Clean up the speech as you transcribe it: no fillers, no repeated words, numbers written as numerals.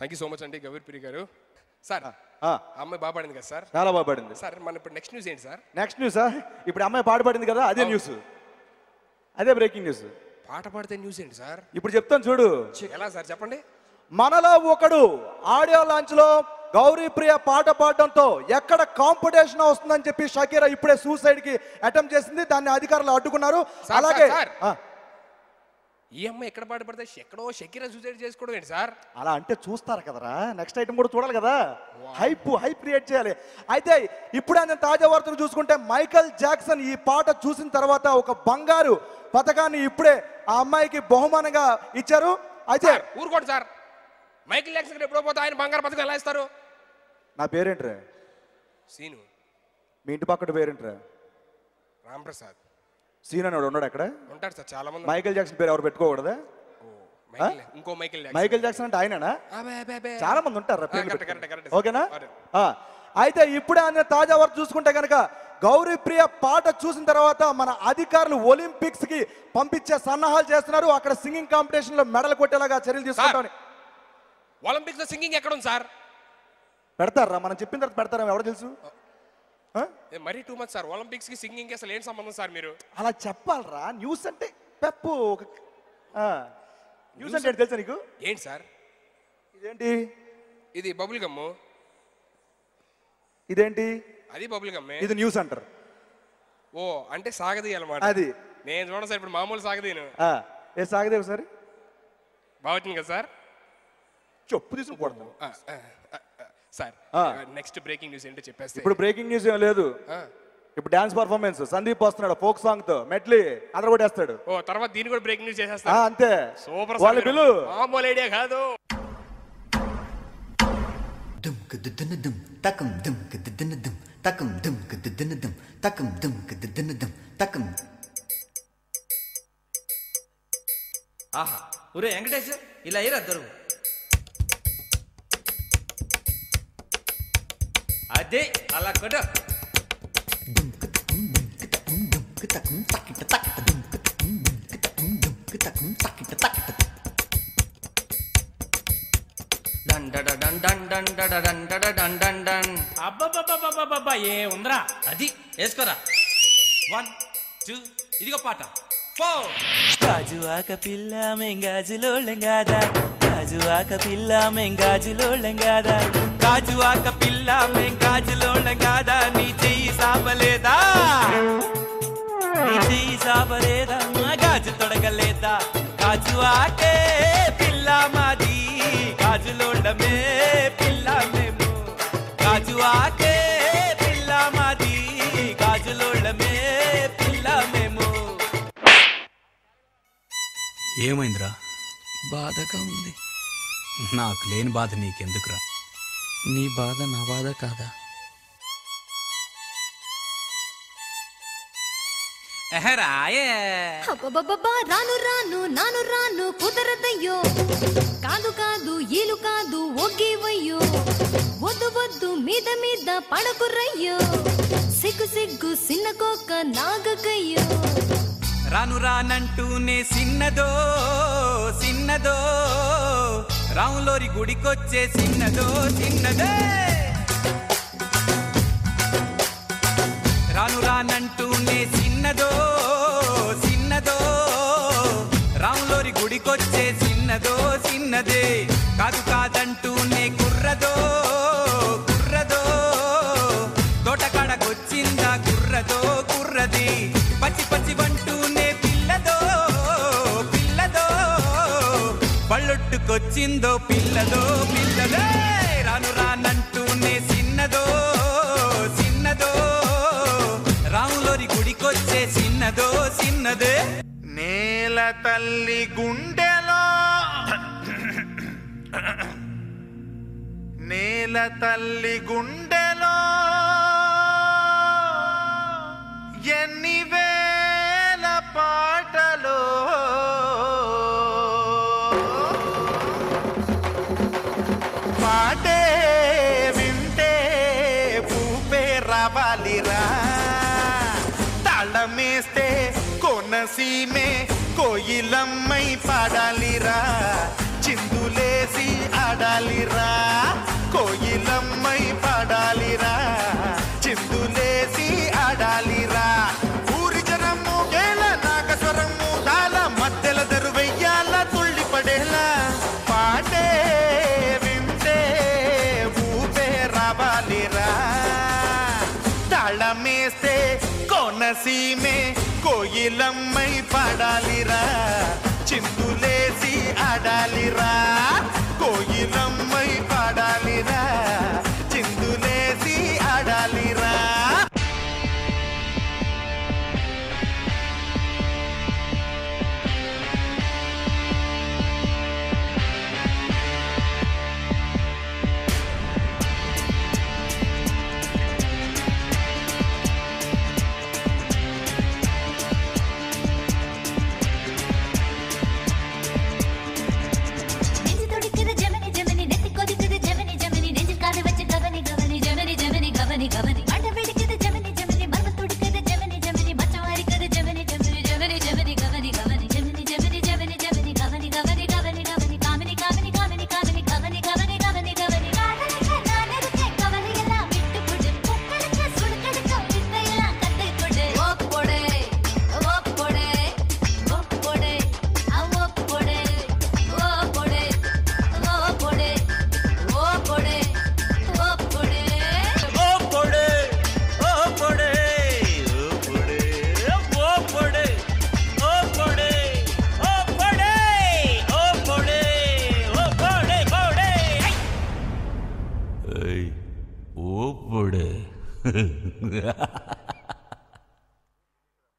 Thank you so much అండి గౌరీప్రియ గారు. Sir అమ్మాయి బాగా పాడింది కదా సార్? చాలా బాగా పాడింది సార్. మన ఇప్పుడు నెక్స్ట్ న్యూస్ ఏంటి సార్? నెక్స్ట్ న్యూసా? ఇప్పుడు అమ్మాయి పాట పాడింది కదా, అదే న్యూస్, అదే బ్రేకింగ్ న్యూస్. పాట పాడితే న్యూస్ ఏంటి సార్? ఇప్పుడు చెప్తాను చూడు. ఎలా సార్ చెప్పండి. మనలో ఒకడు ఆడియో లాంచ్ లో గౌరీప్రియ పాట పాడడంతో ఎక్కడ కాంపిటీషన్ వస్తుందని చెప్పి షకీరా ఇప్పుడే సూసైడ్ కి అటెంప్ట్ చేసింది. దాన్ని అధికారులు అడ్డుకున్నారు. అలాగే ఈ అమ్మాయి ఎక్కడ పాట పడితే ఎక్కడో షకీరా సూసైడ్ చేసుకోవడం ఏంటి సార్? అలా అంటే చూస్తారు కదరా, నెక్స్ట్ ఐటమ్ కూడా చూడాలి కదా, హైప్ క్రియేట్ చేయాలి. అయితే ఇప్పుడే నేను తాజా వార్తలు చూసుకుంటే మైకేల్ జాక్సన్ ఈ పాట చూసిన తర్వాత ఒక బంగారు పథకాన్ని ఇప్పుడే ఆ అమ్మాయికి బహుమానంగా ఇచ్చారు. అయితే ఊరుకోండి సార్, మైకేల్ జాక్సన్ ఎప్పుడో పోతే ఆయన బంగారు పథకం ఎలా ఇస్తారు? నా పేరేంట్రా? సీను. మీ ఇంటి పక్కన పేరేంట్రా? రాంప్రసాద్. సీన్ అని ఉన్నాడు అక్కడ? ఉంటాడు సార్, చాలా మంది. మైకేల్ జాక్సన్ పేరు ఎవరు పెట్టుకోకూడదా? ఇంకో మైకేల్ జాక్సన్ అంటే ఆయననా? చాలా మంది ఉంటారు. ఓకేనా? అయితే ఇప్పుడే ఆయన తాజా వార్త చూసుకుంటే కనుక గౌరీప్రియ పాట చూసిన తర్వాత మన అధికారులు ఒలింపిక్స్ కి పంపించే సన్నాహాలు చేస్తున్నారు. అక్కడ సింగింగ్ కాంపిటీషన్ లో మెడల్ కొట్టేలాగా చర్యలు తీసుకుంటామని. ఒలింపిక్స్ లో సింగింగ్ ఎక్కడ ఉంది సార్? పెడతారా? మనం చెప్పిన తర్వాత పెడతారా? ఎవరు తెలుసు? మరీ టూ మచ్ సార్. ఒలింపిక్స్ కి సింగింగ్ అసలు ఏం సంబంధం సార్? మీరు అలా చెప్పాలరా. న్యూస్ అంటే పెప్పు. న్యూస్ అంటే తెలుసా నీకు? ఏంటి సార్? ఇదేంటి? ఇది బబుల్ గమ్. ఇదేంటి? అది బబుల్ గమ్. ఇది న్యూస్ అంటారు. ఓ అంటే సాగదీయాలన్నమాట. అది నేను చూడండి సార్, ఇప్పుడు మామూలు సాగదీను. ఏ సాగదే ఒకసారి బాగుంటుంది కదా సార్? చెప్పు తీసుకుపోతాం సార్. నెక్స్ట్ బ్రేకింగ్ న్యూస్ ఏంటో చెప్పేస్తే. ఇప్పుడు బ్రేకింగ్ న్యూస్ ఏం లేదు. ఇప్పుడు డాన్స్ పర్ఫార్మెన్స్ సందీప్ వస్తున్నాడు ఫోక్ సాంగ్ తో. మెట్లీ అదరగొట్టేస్తాడు. ఓ తర్వాత దీన్ని కూడా బ్రేకింగ్ న్యూస్ చేసేస్తా. అంతే. సూపర్. వాళ్ళ పిలు మామూలు ఐడియా కాదు. ఆహా ఒరే వెంకటేష్, ఇలా అయ్యారు అద్దరు. అదే అలా కొట్ట. అబ్బబ్బబ్బబ్బబ్బబ్బా ఏ ఉందరా? అది వేసుకోరా. 1 2 ఇదిగో పాట. గాజువాక పిల్ల మెంగాజులోళ్ళం కాదా, గాజువాక పిల్ల మెంగాజులోళ్ళం కాదా, గాజువాక పిల్ల మెంగాజులోళ్ళం కాదా, నీ చెయ్యి సాపలేదా, నీ చెయ్యి సాపలేదా, గాజు తొడగలేదా, గాజువాకే పిల్ల మాది, గాజులోళ్ళమే పిల్ల మేము, గాజువాకే పిల్ల మాది, గాజులోళ్ళమే పిల్ల మేము. ఏమైందిరా? బాధగా ఉంది. నాకు లేని బాధ నీకెందుకురా? నీ బాధ నా బాధ కాదా? రాను రాను నాను రాను కుదరదయ్యో, కాదు కాదు ఈలు కాదు ఒగ్గివయ్యో, వద్దు వద్దు మీద మీద పడకురయ్యో, సిగ్గు సిగ్గు సిన్నకోక నాగకయ్యో. రాను రానంటూనే సిన్నదో సిన్నదో, రాములోరి గుడికొచ్చే సిన్నదో సిన్నదే, రాను రానంటూనే సిన్నదో సిన్నదో, రాములోరి గుడికొచ్చే సిన్నదో సిన్నదే, కాదు కాదంటూనే కుర్రదో కుర్రదో, తోటకాడకొచ్చిందా కుర్రదో కుర్రది, పచ్చి పచ్చి వంటూనే పిల్లదో పిల్లదో, పళ్ళొట్టుకొచ్చిందో పిల్లదో పిల్లదే, రాను రానంటూనే సిన్నదో సిన్నదో, రాములోరి గుడికొచ్చే సిన్నదో సిన్నదే. నేల తల్లి గుండెలో, నేల తల్లి గుండెలో ఎన్ని వేల పాటలో, పాటే వింటే పూపే రావాలిరా, తాళమేస్తే కోనసీమే కోయిలమ్మై పాడాలిరా, చిందులేసి ఆడాలి. పాడాలిరా కోయిలమ్మై పాడాలిరా చిందులేసి ఆడాలిరా ఊరి జనము గేల నాగస్వరము తాళ మధ్యల దరువెయ్యాల తుళ్ళి పడేలా పాటే వింటే ఊపే రావాలిరా తాళమేస్తే కోనసీమే కోయిలమ్మై పాడాలిరా చిందులేసి ఆడాలిరా కోయిలమ్మై పాడాలిరా చిందులేసి ఆడాలిరా நெஞ்சு துடிக்குது ஜெமினி ஜெமினி நெத்தி கொதிக்குது ஜெமினி ஜெமினி நெஞ்சில் காது வச்சு கவனி கவனி ஜெமினி ஜெமினி கவனி கவனி மண்ட வெடிக்குது ஜெமினி ஜெமினி மர்ம துடிக்குது ஜெமினி ஜெமினி மச்சம் அரிக்குது ஜெமினி ஜெமினி ஜெமினி ஜெமினி கவனி கவனி ஜெமினி ஜெமினி ஜெமினி ஜெமினி கவனி கவனி கவனி கவனி காமினி காமினி காமினி காமினி கவனி கவனி கவனி கவனி காதலுக்கு நான் இருக்கேன் கவலை எல்லாம் விட்டு கொடு புக்களுக்கு சுடுக்கடுக்கும் வித்தையெல்லாம் கத்து கொடு ஓப் போடு ஓப் போடு ஓப் போடு ஓப் போடு ஓப் போடு ஓப் போடு ஓப் போடு ஓப் போடு ఓ పొడే